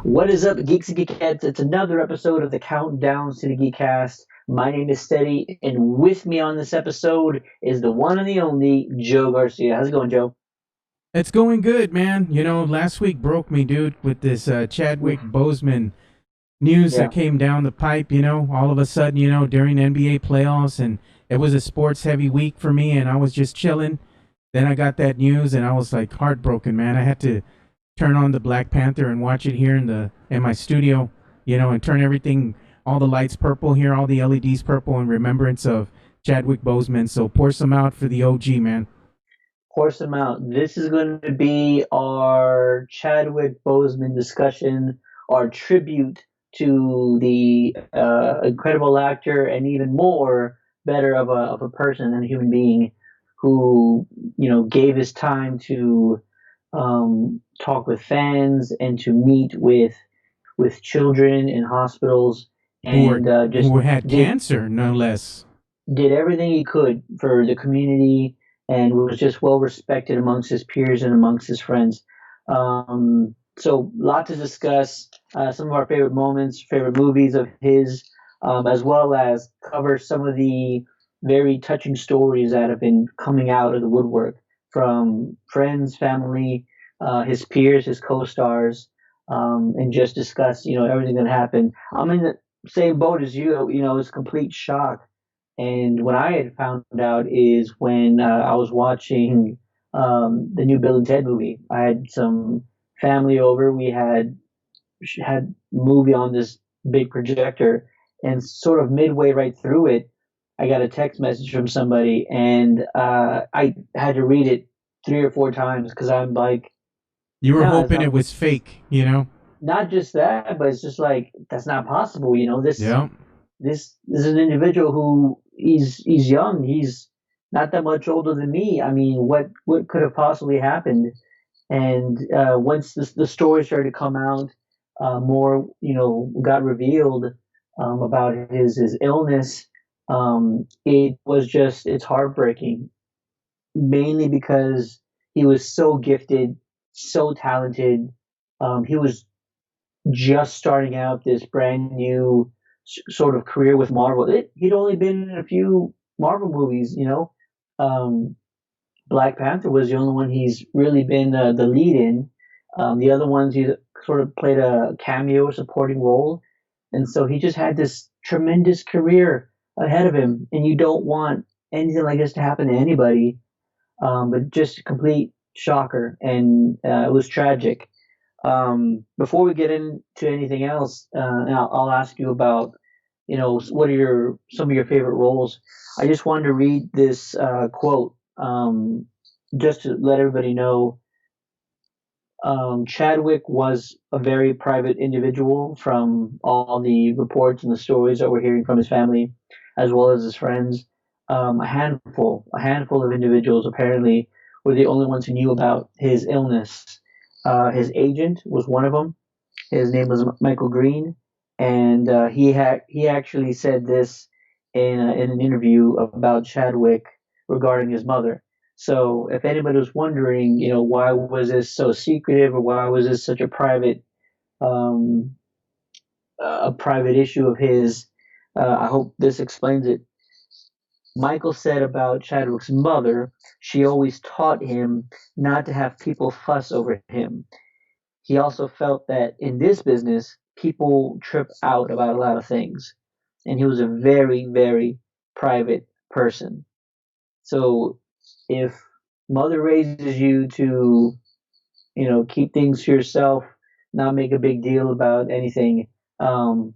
What is up, geeks and geekettes? It's another episode of the Countdown to the Geekcast. My name is Steady, and with me on this episode is the one and the only Joe Garcia. How's it going, Joe? It's going good, man. Last week broke me, dude, with this Chadwick Oof. Boseman news that Yeah, came down the pipe, all of a sudden, during NBA playoffs. And it was a sports heavy week for me, and I was just chilling. Then I got that news, and I was like heartbroken, man. I had to turn on the Black Panther and watch it here in my studio, and turn everything, all the lights purple here, all the LEDs purple in remembrance of Chadwick Boseman. So pour some out for the OG, man. pour some out. This is going to be our Chadwick Boseman discussion, our tribute to the incredible actor, and even more better of a person and a human being who gave his time to talk with fans and to meet with children in hospitals Who are and just who had did cancer, no less. did everything he could for the community and was just well respected amongst his peers and amongst his friends. So, lot to discuss. Some of our favorite moments, favorite movies of his, as well as cover some of the very touching stories that have been coming out of the woodwork from friends, family, his peers, his co-stars, and just discuss, everything that happened. I'm in the same boat as you. It's complete shock, and what I had found out is when I was watching the new Bill and Ted movie. I had some family over. We had movie on this big projector, and sort of midway right through it, I got a text message from somebody, and I had to read it 3 or 4 times because I'm like, You were no, it's hoping not. it was fake. Not just that, but it's just like that's not possible. This Yeah. this is an individual who he's young. He's not that much older than me. I mean, what could have possibly happened? And once the story started to come out, more got revealed about his illness. It was just it's heartbreaking, mainly because he was so gifted, so talented. He was just starting out this brand new sort of career with Marvel. He'd only been in a few Marvel movies. Um, Black Panther was the only one he's really been the lead in. The other ones he sort of played a cameo, supporting role, and so he just had this tremendous career ahead of him. And you don't want anything like this to happen to anybody, but just a complete shocker, and it was tragic. Before we get into anything else, I'll ask you about, what are some of your favorite roles. I just wanted to read this quote, just to let everybody know. Chadwick was a very private individual from all the reports and the stories that we're hearing from his family, as well as his friends. A handful of individuals apparently were the only ones who knew about his illness. His agent was one of them. His name was Michael Green, and he actually said this in an interview about Chadwick regarding his mother. So if anybody was wondering, why was this so secretive, or why was this such um, a private issue of his, I hope this explains it. Michael said about Chadwick's mother, she always taught him not to have people fuss over him. He also felt that in this business, people trip out about a lot of things. And he was a very, very private person. So if mother raises you to, keep things to yourself, not make a big deal about anything, um,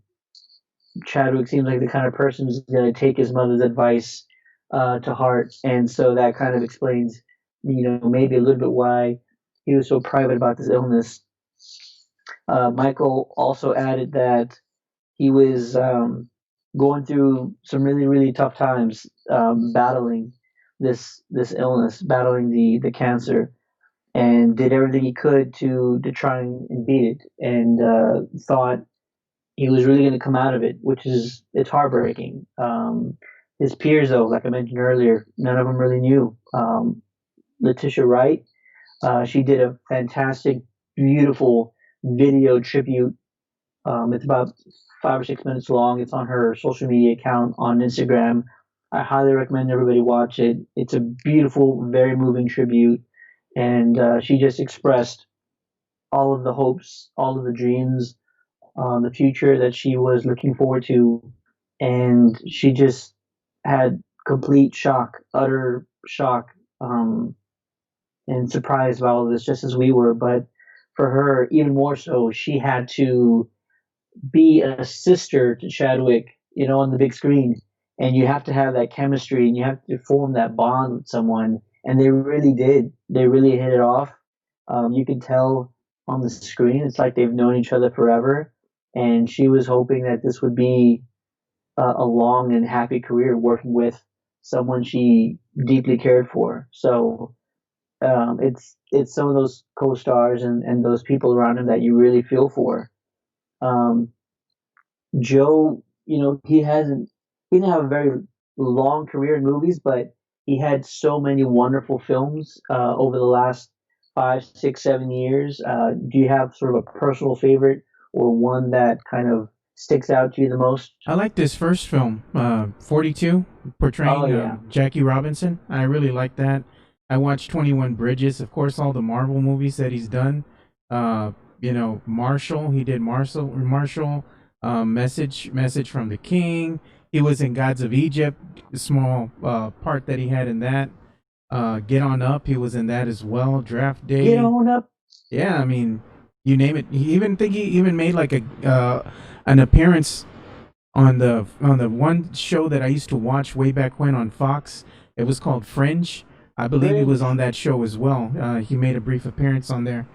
Chadwick seems like the kind of person who's going to take his mother's advice to heart. And so that kind of explains, maybe a little bit why he was so private about this illness. Michael also added that he was going through some really, really tough times, battling this illness, battling the cancer, and did everything he could to try and beat it, and thought he was really going to come out of it, which is it's heartbreaking. His peers, though, like I mentioned earlier, none of them really knew. Letitia Wright, she did a fantastic, beautiful video tribute. It's about 5 or 6 minutes long. It's on her social media account on Instagram. I highly recommend everybody watch it. It's a beautiful, very moving tribute, and she just expressed all of the hopes, all of the dreams, the future that she was looking forward to, and she just had complete shock, utter shock, and surprised by all of this, just as we were. But for her, even more so, she had to be a sister to Chadwick, on the big screen. And you have to have that chemistry and you have to form that bond with someone. And they really did. They really hit it off. You could tell on the screen, it's like they've known each other forever. And she was hoping that this would be a long and happy career working with someone she deeply cared for. So it's some of those co-stars and those people around him that you really feel for. Um, Joe, he didn't have a very long career in movies, but he had so many wonderful films over the last 5, 6, 7 years. Do you have sort of a personal favorite or one that kind of sticks out to you the most? I like this first film, 42, Oh portraying yeah, Jackie Robinson. I really like that. I watched 21 Bridges, of course, all the Marvel movies that he's done. Uh, Marshall, he did Marshall, Message from the King. He was in Gods of Egypt, a small part that he had in that. Get On Up, he was in that as well. Draft get Day. on up. Yeah, I mean, you name it. He even made like a an appearance on the one show that I used to watch way back when on Fox. It was called Fringe. I believe he was on Fringe. that show as well. He made a brief appearance on there.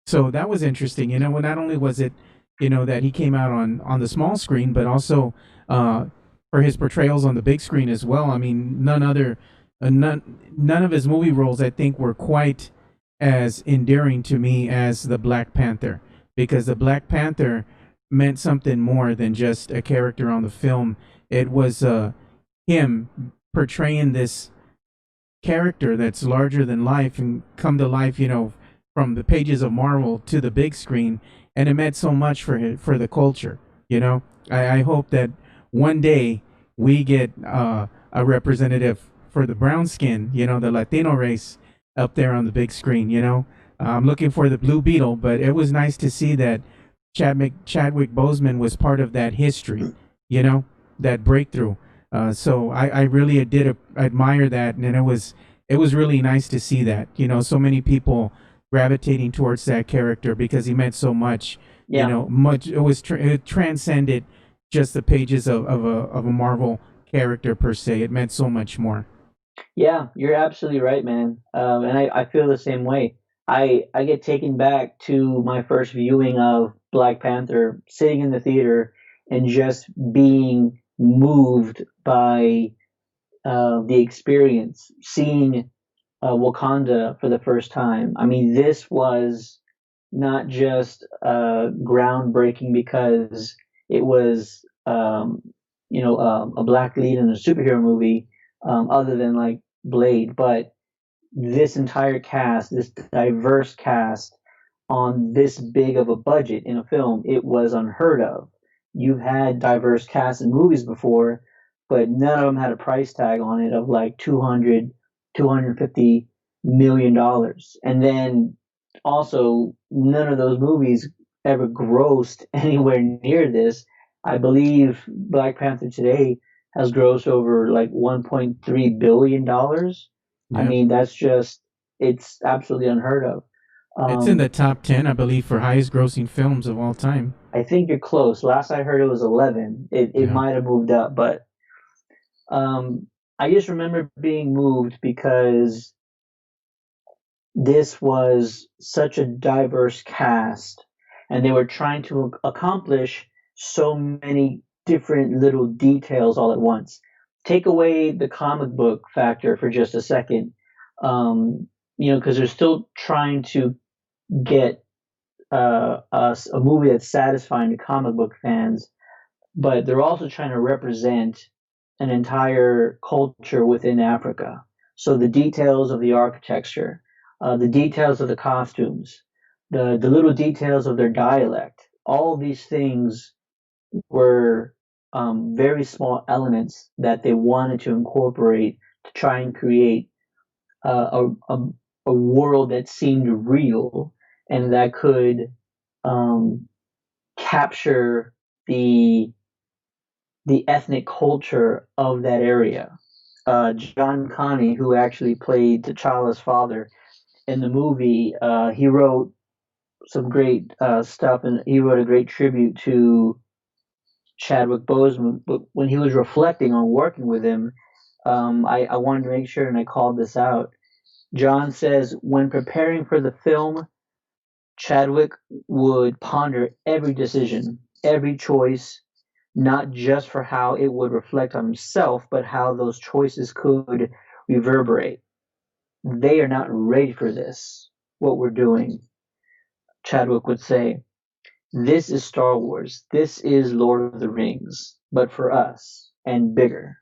So that was interesting. Well, not only was it, that he came out on the small screen, but also uh, for his portrayals on the big screen as well. I mean, none of his movie roles I think were quite as endearing to me as the Black Panther, because the Black Panther meant something more than just a character on the film. It was him portraying this character that's larger than life and come to life, from the pages of Marvel to the big screen, and it meant so much for the culture. I hope that one day we get a representative for the brown skin, the Latino race up there on the big screen. I'm looking for the Blue Beetle, but it was nice to see that Chadwick Boseman was part of that history, that breakthrough. So I really did admire that, and it was really nice to see that. So many people gravitating towards that character because he meant so much. Yeah, Much it transcended just the pages of a Marvel character per se. It meant so much more. yeah, you're absolutely right, man. And I feel the same way. I get taken back to my first viewing of Black Panther, sitting in the theater and just being moved by the experience, seeing Wakanda for the first time. I mean, this was not just groundbreaking because it was, a black lead in a superhero movie, other than like Blade, but this entire cast, this diverse cast on this big of a budget in a film, it was unheard of. You've had diverse casts in movies before, but none of them had a price tag on it of like 200, 250 million dollars. And then also, none of those movies ever grossed anywhere near this. I believe Black Panther today has grossed over like $1.3 billion. I Yeah, mean, it's absolutely unheard of. it's in the Um, top 10, I believe, for highest grossing films of all time. I think you're close. Last I heard it was 11. It Yeah. might have moved up, but I just remember being moved because this was such a diverse cast and they were trying to accomplish so many different little details all at once. Take away the comic book factor for just a second, because they're still trying to get a movie that's satisfying to comic book fans, but they're also trying to represent an entire culture within Africa. So the details of the architecture, the details of the costumes, the little details of their dialect. All these things were very small elements that they wanted to incorporate to try and create a world that seemed real and that could um, capture the the ethnic culture of that area. John Connie, who actually played T'Challa's father in the movie, he wrote some great stuff, and he wrote a great tribute to Chadwick Boseman. But when he was reflecting on working with him, I wanted to make sure, and I called this out. John says, when preparing for the film, Chadwick would ponder every decision, every choice, not just for how it would reflect on himself, but how those choices could reverberate. They are not ready for this, what we're doing, Chadwick would say. This is Star Wars. This is Lord of the Rings, but for us, and bigger.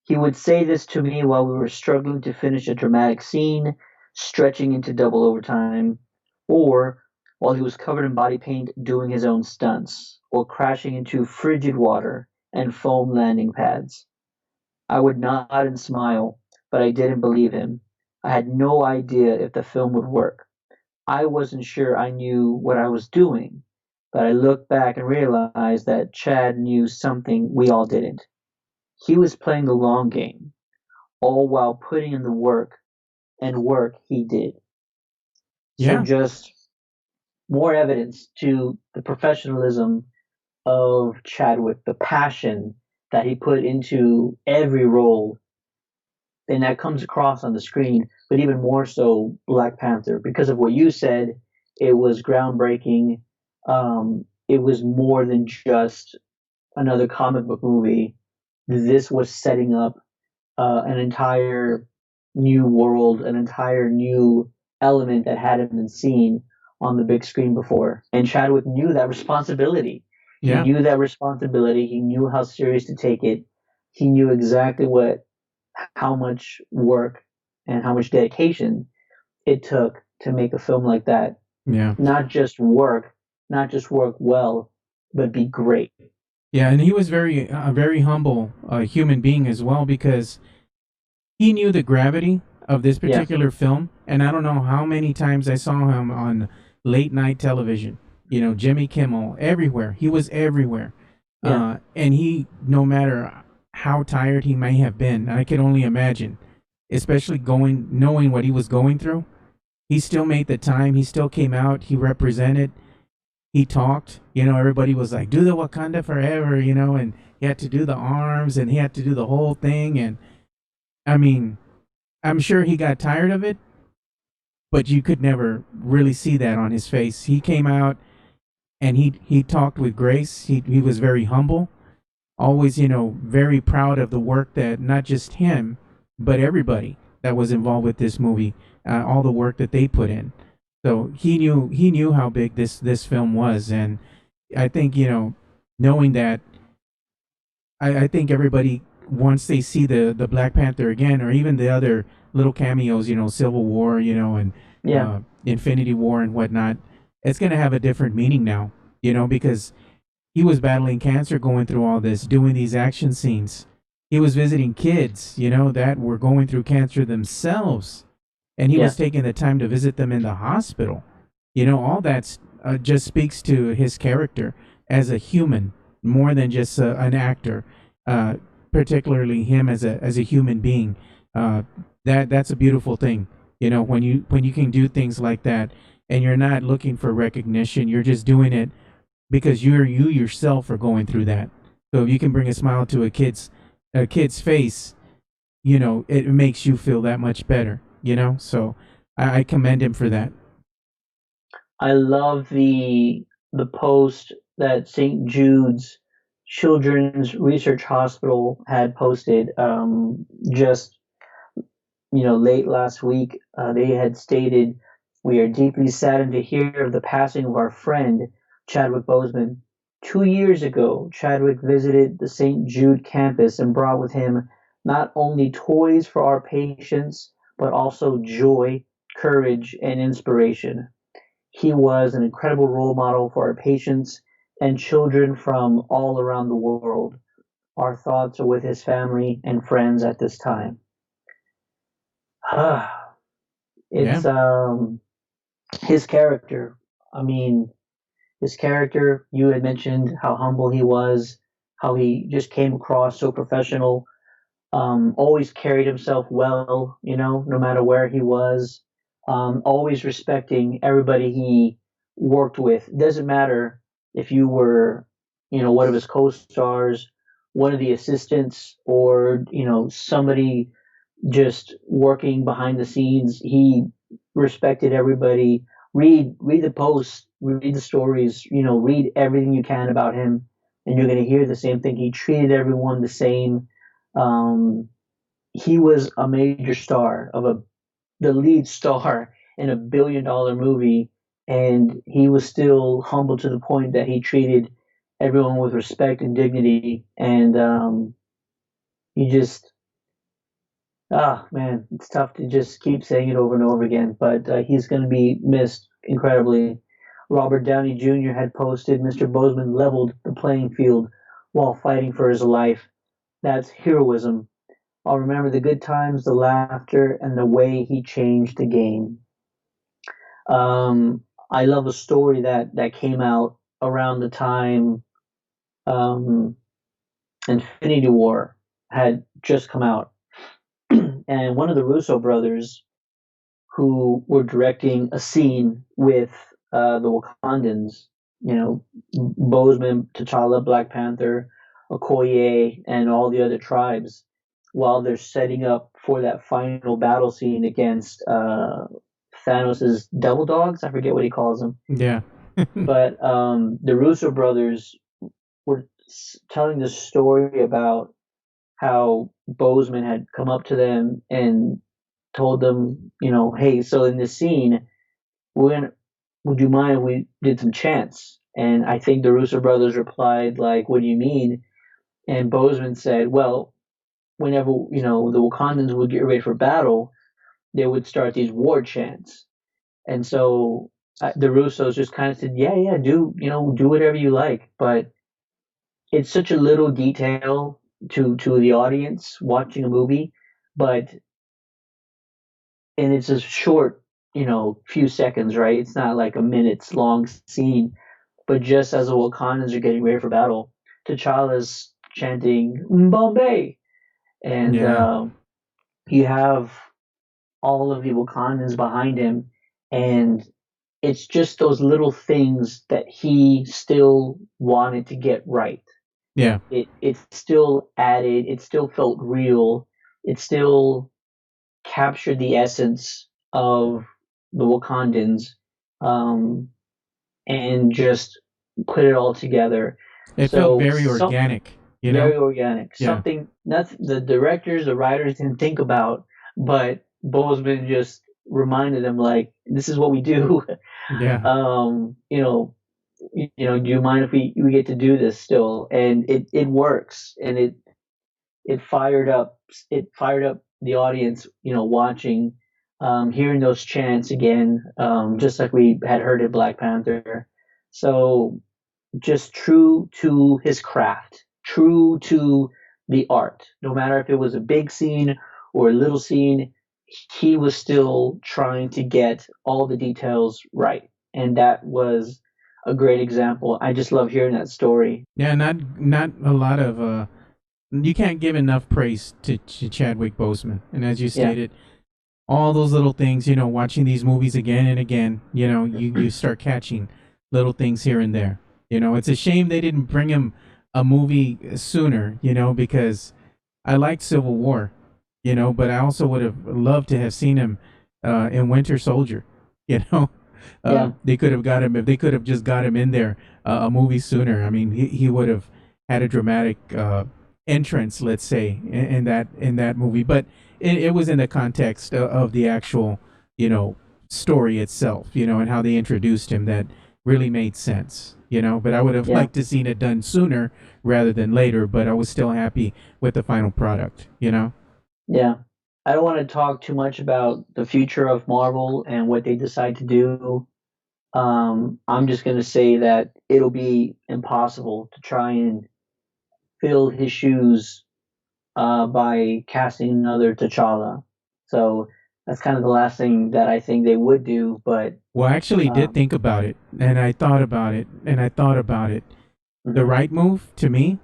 He would say this to me while we were struggling to finish a dramatic scene, stretching into double overtime, or while he was covered in body paint doing his own stunts, or crashing into frigid water and foam landing pads. I would nod and smile, but I didn't believe him. I had no idea if the film would work. I wasn't sure I knew what I was doing, but I looked back and realized that Chad knew something we all didn't. He was playing the long game, all while putting in the work, and work he did. So Yeah. just more evidence to the professionalism of Chadwick, the passion that he put into every role, and that comes across on the screen, but even more so Black Panther. Because of what you said, it was groundbreaking. It was more than just another comic book movie. This was setting up an entire new world, an entire new element that hadn't been seen on the big screen before. And Chadwick knew that responsibility. He Yeah. knew that responsibility. He knew how serious to take it. He knew exactly how much work and how much dedication it took to make a film like that. Yeah. Not just work well, but be great. Yeah, and he was very very humble human being as well because he knew the gravity of this Yeah, particular film, and I don't know how many times I saw him on late night television. You know, Jimmy Kimmel, everywhere. He was everywhere, yeah, and he, no matter how tired he may have been, I could only imagine, especially going knowing what he was going through. He still made the time. He still came out. He represented. He talked. You know, everybody was like, "Do the Wakanda forever," you know, and he had to do the arms and he had to do the whole thing. And I mean, I'm sure he got tired of it, but you could never really see that on his face. He came out and he talked with grace. He was very humble, always, you know, very proud of the work that not just him, but everybody that was involved with this movie, all the work that they put in. So he knew how big this film was, and I think, you know, knowing that, I think everybody, once they see the Black Panther again, or even the other little cameos, you know, Civil War, you know, and yeah, Infinity War and whatnot, it's gonna have a different meaning now, you know, because he was battling cancer, going through all this, doing these action scenes. He was visiting kids, you know, that were going through cancer themselves, and he yeah. was taking the time to visit them in the hospital. You know, all that just speaks to his character as a human more than just an actor. Uh, Particularly him as a human being. Uh, that's a beautiful thing. You know, when you can do things like that, and you're not looking for recognition, you're just doing it because you yourself are going through that. So if you can bring a smile to a kid's face, you know, it makes you feel that much better. You know, so I commend him for that. I love the post that St. Jude's Children's Research Hospital had posted just late last week. They had stated, "We are deeply saddened to hear of the passing of our friend Chadwick Boseman. 2 years ago, Chadwick visited the St. Jude campus and brought with him not only toys for our patients, but also joy, courage, and inspiration. he was an incredible role model for our patients and children from all around the world. Our thoughts are with his family and friends at this time. Yeah. It's his character. I mean, his character, you had mentioned how humble he was, how he just came across so professional, always carried himself well, no matter where he was, always respecting everybody he worked with. It doesn't matter if you were, one of his co-stars, one of the assistants, or, somebody just working behind the scenes. He respected everybody. Read the posts, read the stories, read everything you can about him, and you're going to hear the same thing. He treated everyone the same. Um, he was a major star of the lead star in a $1 billion movie, and he was still humble to the point that he treated everyone with respect and dignity. And he just man, it's tough to just keep saying it over and over again, but he's going to be missed incredibly. Robert Downey Jr. had posted Mr. Boseman leveled the playing field while fighting for his life. That's heroism. I'll remember the good times, the laughter, and the way he changed the game. I love a story that came out around the time um, Infinity War had just come out, and one of the Russo brothers who were directing a scene with the Wakandans, Boseman, T'Challa, Black Panther, Okoye, and all the other tribes, while they're setting up for that final battle scene against Thanos' Devil Dogs. I forget what he calls them. Yeah. But the Russo brothers were telling the story about how Boseman had come up to them and told them, hey, so in this scene, we're gonna, would you mind if we did some chants? And I think the Russo brothers replied, like, what do you mean? And Boseman said, well, whenever, the Wakandans would get ready for battle, they would start these war chants. And so the Russos just kind of said, yeah, yeah, do whatever you like. But it's such a little detail to the audience watching a movie, but and it's a short, few seconds, right? It's not like a minute's long scene. But just as the Wakandans are getting ready for battle, T'Challa's chanting Bombay, and Yeah. you have all of the Wakandans behind him, and it's just those little things that he still wanted to get right. Yeah. It still added, it still felt real, it still captured the essence of the Wakandans, um, and just put it all together. It felt So very some organic, you know? very organic, Yeah. something nothing the directors, the writers didn't think about, but Boseman just reminded them like this is what we do. Yeah. um, you know, do you mind if we get to do this still? And it works, and it fired up the audience, watching, hearing those chants again, just like we had heard in Black Panther. So just true to his craft, true to the art. No matter if it was a big scene or a little scene, he was still trying to get all the details right. And that was a great example. I just love hearing that story. Yeah, not a lot of you can't give enough praise to Chadwick Boseman. And as you Yeah. stated, all those little things, watching these movies again and again, you start catching little things here and there. It's a shame they didn't bring him a movie sooner, because I liked Civil War, but I also would have loved to have seen him in Winter Soldier, you know. Yeah. They could have got him if they could have just got him in there a movie sooner. I mean, he would have had a dramatic entrance, let's say, in that movie. But it was in the context of the actual, story itself, and how they introduced him that really made sense, But I would have Yeah. liked to seen it done sooner rather than later. But I was still happy with the final product. Yeah. I don't want to talk too much about the future of Marvel and what they decide to do. I'm just going to say that it'll be impossible to try and fill his shoes by casting another T'Challa. So that's kind of the last thing that I think they would do. But Well, I actually did um, think about it, and I thought about it, and I thought about it. The mhm, right move to me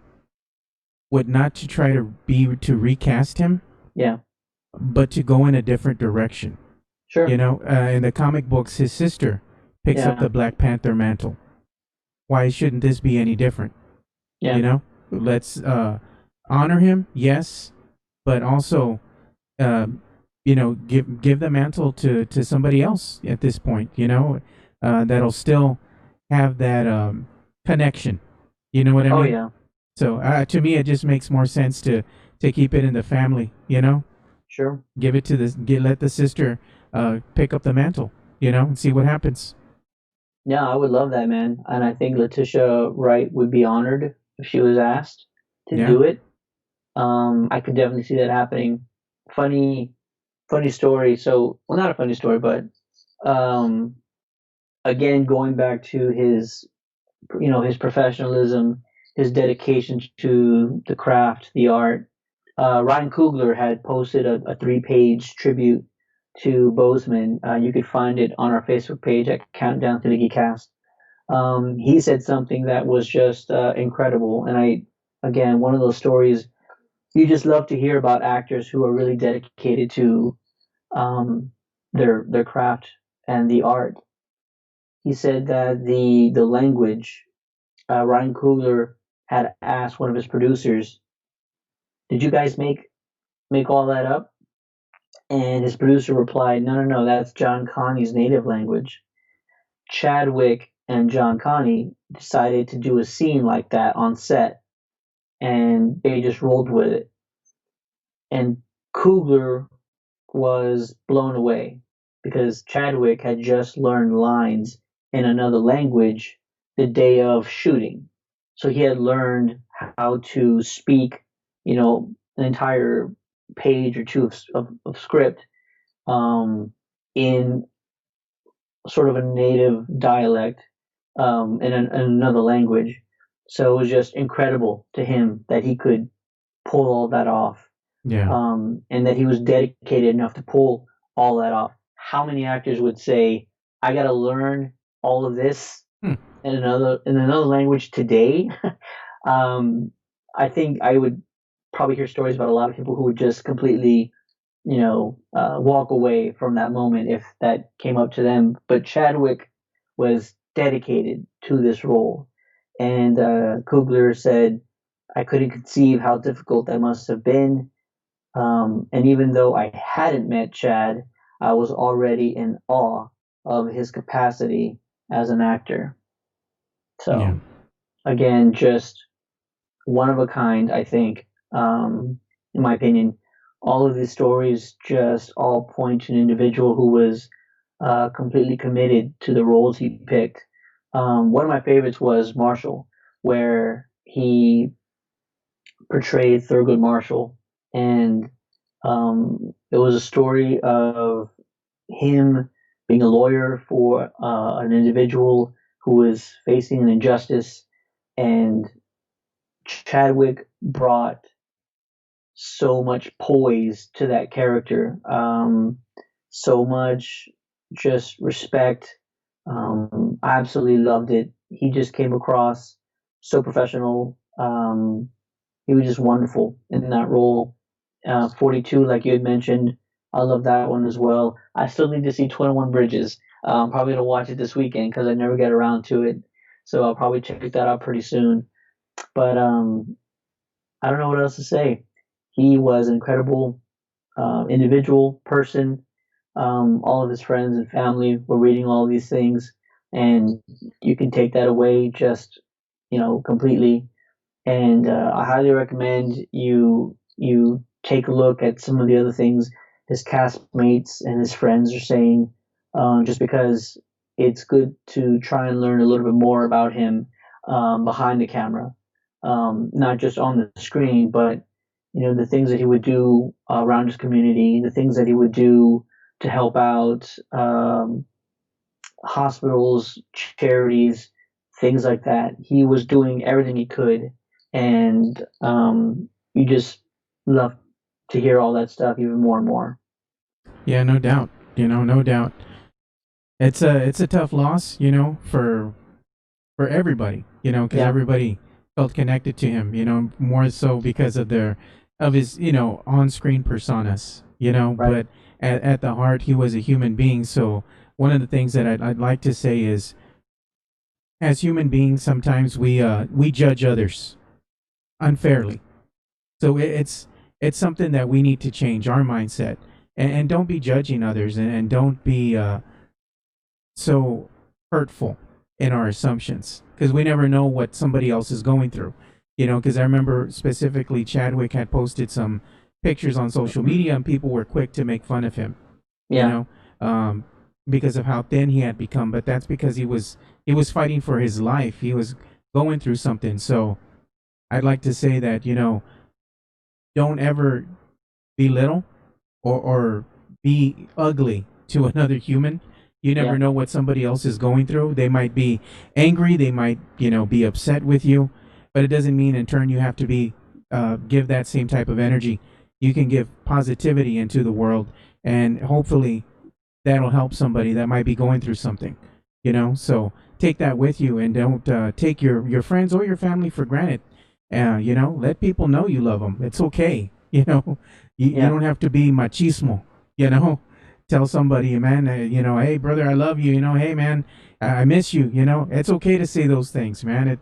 would not to try to be to recast him, yeah, but to go in a different direction. You sure, know, in the comic books, his sister picks up yeah, the Black Panther mantle. Why shouldn't this be any different? yeah, You know, let's honor him, yes, but also, uh, give the mantle to somebody else at this point. That'll still have that connection. You know what I oh mean? yeah, So to me, it just makes more sense to keep it in the family. sure. Give it to let the sister pick up the mantle. And see what happens. Yeah, I would love that, man. And I think Letitia Wright would be honored if she was asked to Yeah. do it. I could definitely see that happening. Funny, funny story. So, well, not a funny story, but um, again, going back to his professionalism, his dedication to the craft, the art. Ryan Coogler had posted a three-page tribute to Boseman. You could find it on our Facebook page at Countdown to the Geekcast. He said something that was just incredible, and again, one of those stories you just love to hear about actors who are really dedicated to um, their craft and the art. He said that the language Ryan Coogler had asked one of his producers, "Did you guys make all that up?" And his producer replied, "No, no, no, that's John Connie's native language." Chadwick and John Connie decided to do a scene like that on set, and they just rolled with it. And Coogler was blown away because Chadwick had just learned lines in another language the day of shooting. So he had learned how to speak, an entire page or two of script in sort of a native dialect in another language. So it was just incredible to him that he could pull all that off, Yeah. and that he was dedicated enough to pull all that off. How many actors would say, "I got to learn all of this Hmm. in another language today"? um, I think I would probably hear stories about a lot of people who would just completely, walk away from that moment if that came up to them. But Chadwick was dedicated to this role, and Coogler said, "I couldn't conceive how difficult that must have been. And even though I hadn't met Chad, I was already in awe of his capacity as an actor." Yeah. So, again, just one of a kind, I think, in my opinion. All of these stories just all point to an individual who was completely committed to the roles he picked. One of my favorites was Marshall, where he portrayed Thurgood Marshall, and it was a story of him being a lawyer for an individual who was facing an injustice, and Chadwick brought so much poise to that character, so much just respect. I absolutely loved it. He just came across so professional. He was just wonderful in that role. 42, like you had mentioned, I love that one as well. I still need to see 21 Bridges. I'm probably gonna watch it this weekend because I never get around to it. So I'll probably check that out pretty soon. But I don't know what else to say. He was an incredible individual person. All of his friends and family were reading all of these things, and you can take that away just, completely. And I highly recommend you take a look at some of the other things his castmates and his friends are saying, just because it's good to try and learn a little bit more about him behind the camera, not just on the screen, but the things that he would do around his community, the things that he would do to help out hospitals, charities, things like that. He was doing everything he could, and you just love to hear all that stuff even more and more. Yeah, no doubt. No doubt. It's a tough loss, for everybody, because Yeah, everybody felt connected to him, more so because of his, on-screen personas, right. but at the heart, he was a human being. So one of the things that I'd like to say is, as human beings, sometimes we judge others unfairly. So it's something that we need to change our mindset, and don't be judging others, and don't be so hurtful in our assumptions, because we never know what somebody else is going through. Because I remember specifically Chadwick had posted some pictures on social media, and people were quick to make fun of him, you Yeah, know, um, because of how thin he had become. But that's because he was fighting for his life. He was going through something. So I'd like to say that, don't ever belittle or be ugly to another human. You yeah, never know what somebody else is going through. They might be angry, they might, be upset with you, but it doesn't mean in turn you have to be give that same type of energy. You can give positivity into the world, and hopefully that'll help somebody that might be going through something. So take that with you, and don't take your friends or your family for granted. Let people know you love them. It's okay. You yeah, don't have to be machismo. You know, tell somebody, man, hey brother, I love you. Hey man, I miss you. It's okay to say those things, man.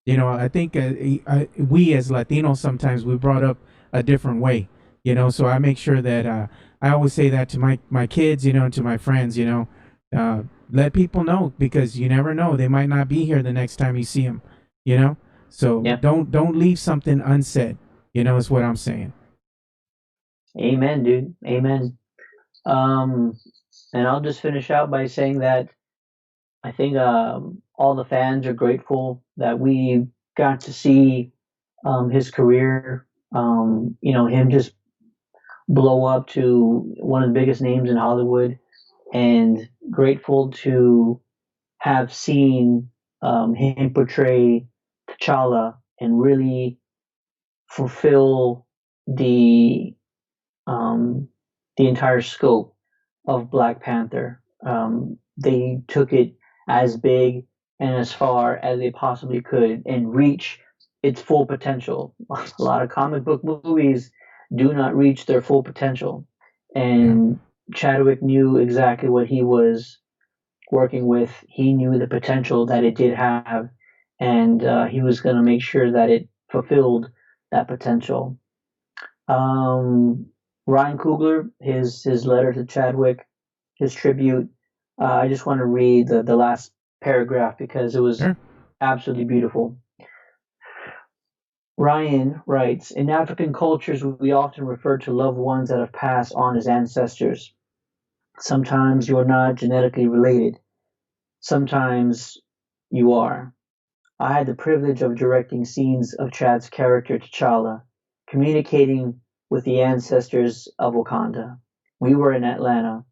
I think we as Latinos sometimes we brought up a different way. So I make sure that I always say that to my kids, to my friends, let people know, because you never know, they might not be here the next time you see them. You know, so yeah. don't leave something unsaid. Is what I'm saying. Amen, dude. Amen. Um, and I'll just finish out by saying that I think all the fans are grateful that we got to see his career. Him just blow up to one of the biggest names in Hollywood, and grateful to have seen him portray T'Challa and really fulfill the um, the entire scope of Black Panther. They took it as big and as far as they possibly could and reach its full potential. A lot of comic book movies do not reach their full potential, Yeah. and Chadwick knew exactly what he was working with. He knew the potential that it did have, and he was going to make sure that it fulfilled that potential. Um, Ryan Coogler, his letter to Chadwick, his tribute. I just want to read the last paragraph because it was Sure. absolutely beautiful. Ryan writes, in African cultures, we often refer to loved ones that have passed on as ancestors. Sometimes you're not genetically related. Sometimes you are. I had the privilege of directing scenes of Chad's character T'Challa, communicating with the ancestors of Wakanda. We were in Atlanta,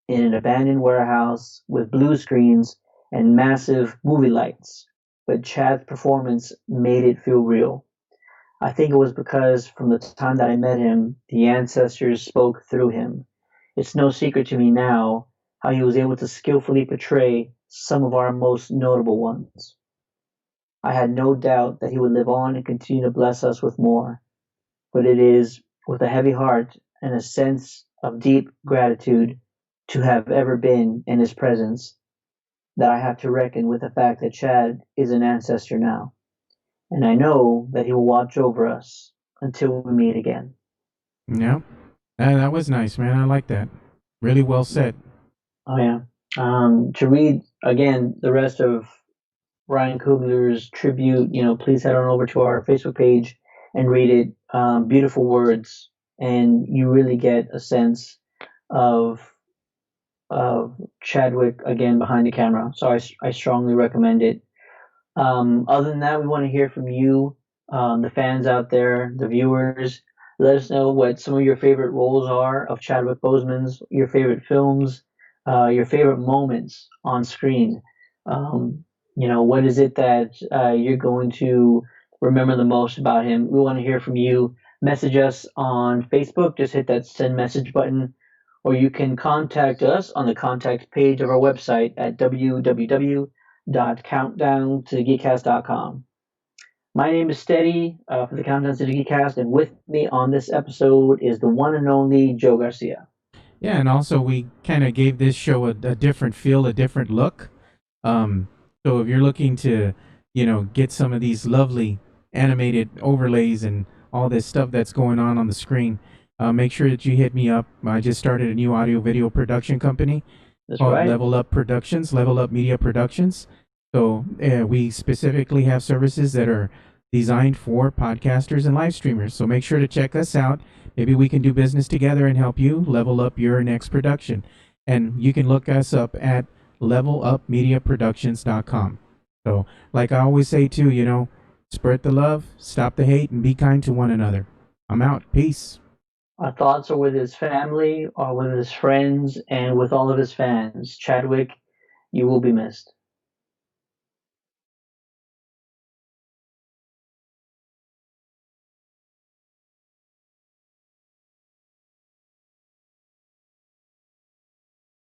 in an abandoned warehouse with blue screens and massive movie lights, but Chad's performance made it feel real. I think it was because from the time that I met him, the ancestors spoke through him. It's no secret to me now how he was able to skillfully portray some of our most notable ones. I had no doubt that he would live on and continue to bless us with more, but it is with a heavy heart and a sense of deep gratitude to have ever been in his presence that I have to reckon with the fact that Chad is an ancestor now, and I know that he will watch over us until we meet again. Yeah. That was nice, man. I like that. Really well said. Oh yeah. To read again the rest of Ryan Coogler's tribute, please head on over to our Facebook page and read it. Beautiful words, and you really get a sense of Chadwick again behind the camera. So I strongly recommend it. Other than that, we want to hear from you, the fans out there, the viewers. Let us know what some of your favorite roles are of Chadwick Boseman's, your favorite films. your favorite moments on screen. Um, what is it that you're going to remember the most about him? We want to hear from you. Message us on Facebook. Just hit that send message button, or you can contact us on the contact page of our website at www.countdowntogeekcast.com. My name is Steady for the Countdown to the Geekcast, and with me on this episode is the one and only Joe Garcia. Yeah, and also we kind of gave this show a different feel, a different look. Um, so if you're looking to, get some of these lovely animated overlays and all this stuff that's going on the screen, make sure that you hit me up. I just started a new audio video production company That's called right. Level Up Productions, Level Up Media Productions. So we specifically have services that are designed for podcasters and live streamers. So make sure to check us out. Maybe we can do business together and help you level up your next production. And you can look us up at levelupmediaproductions.com. So, like I always say too, spread the love, stop the hate, and be kind to one another. I'm out. Peace. Our thoughts are with his family, are with his friends, and with all of his fans. Chadwick, you will be missed.